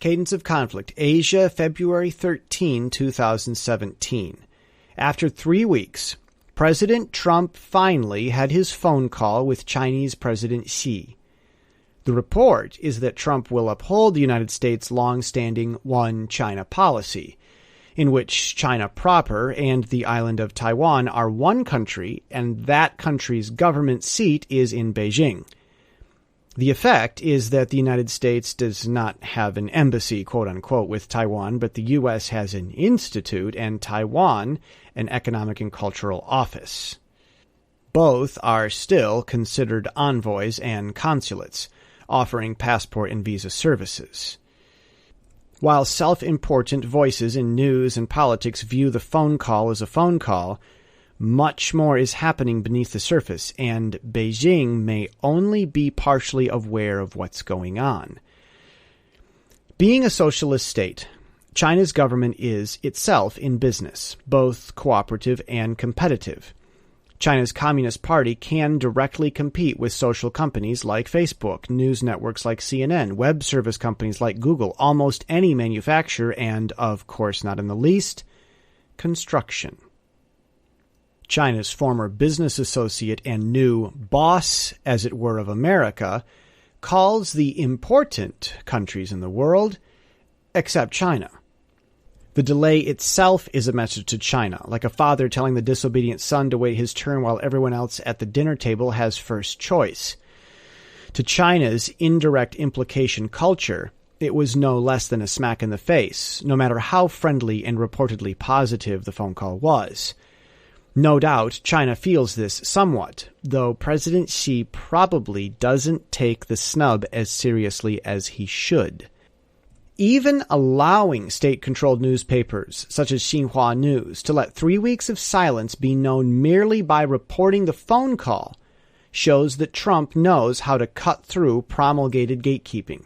Cadence of Conflict, Asia, February 13, 2017. After 3 weeks, President Trump finally had his phone call with Chinese President Xi. The report is that Trump will uphold the United States' long-standing One China policy, in which China proper and the island of Taiwan are one country, and that country's government seat is in Beijing. The effect is that the United States does not have an embassy, quote-unquote, with Taiwan, but the U.S. has an institute and Taiwan an economic and cultural office. Both are still considered envoys and consulates, offering passport and visa services. While self-important voices in news and politics view the phone call as a phone call, much more is happening beneath the surface, and Beijing may only be partially aware of what's going on. Being a socialist state, China's government is itself in business, both cooperative and competitive. China's Communist Party can directly compete with social companies like Facebook, news networks like CNN, web service companies like Google, almost any manufacturer, and, of course not in the least, construction. China's former business associate and new boss, as it were, of America, calls the important countries in the world, except China. The delay itself is a message to China, like a father telling the disobedient son to wait his turn while everyone else at the dinner table has first choice. To China's indirect implication culture, it was no less than a smack in the face, no matter how friendly and reportedly positive the phone call was. No doubt China feels this somewhat, though President Xi probably doesn't take the snub as seriously as he should. Even allowing state-controlled newspapers, such as Xinhua News, to let 3 weeks of silence be known merely by reporting the phone call shows that Trump knows how to cut through promulgated gatekeeping.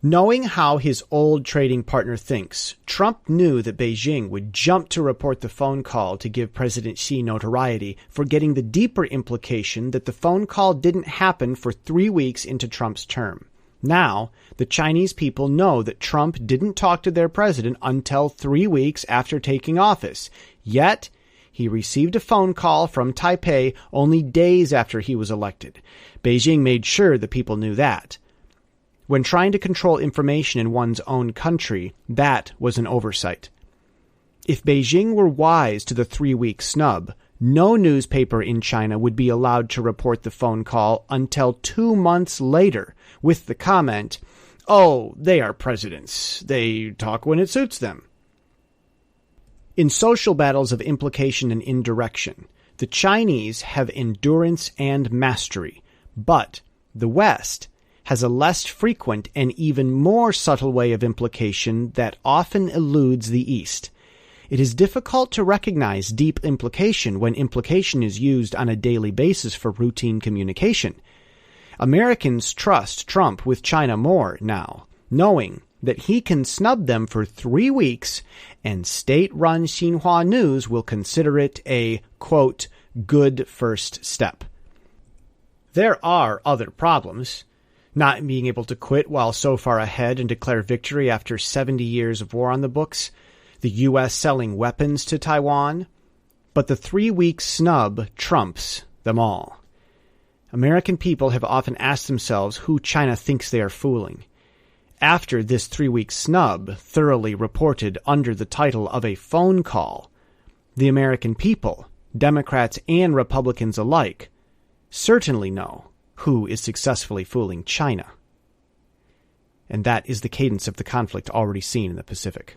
Knowing how his old trading partner thinks, Trump knew that Beijing would jump to report the phone call to give President Xi notoriety, forgetting the deeper implication that the phone call didn't happen for 3 weeks into Trump's term. Now, the Chinese people know that Trump didn't talk to their president until 3 weeks after taking office. Yet, he received a phone call from Taipei only days after he was elected. Beijing made sure the people knew that. When trying to control information in one's own country, that was an oversight. If Beijing were wise to the 3-week snub, no newspaper in China would be allowed to report the phone call until 2 months later, with the comment, "Oh, they are presidents. They talk when it suits them." In social battles of implication and indirection, the Chinese have endurance and mastery, but the West has a less frequent and even more subtle way of implication that often eludes the East. It is difficult to recognize deep implication when implication is used on a daily basis for routine communication. Americans trust Trump with China more now, knowing that he can snub them for 3 weeks and state-run Xinhua News will consider it a, quote, good first step. There are other problems. Not being able to quit while so far ahead and declare victory after 70 years of war on the books, the U.S. selling weapons to Taiwan, but the 3-week snub trumps them all. American people have often asked themselves who China thinks they are fooling. After this 3-week snub, thoroughly reported under the title of a phone call, the American people, Democrats and Republicans alike, certainly know who is successfully fooling China. And that is the cadence of the conflict already seen in the Pacific.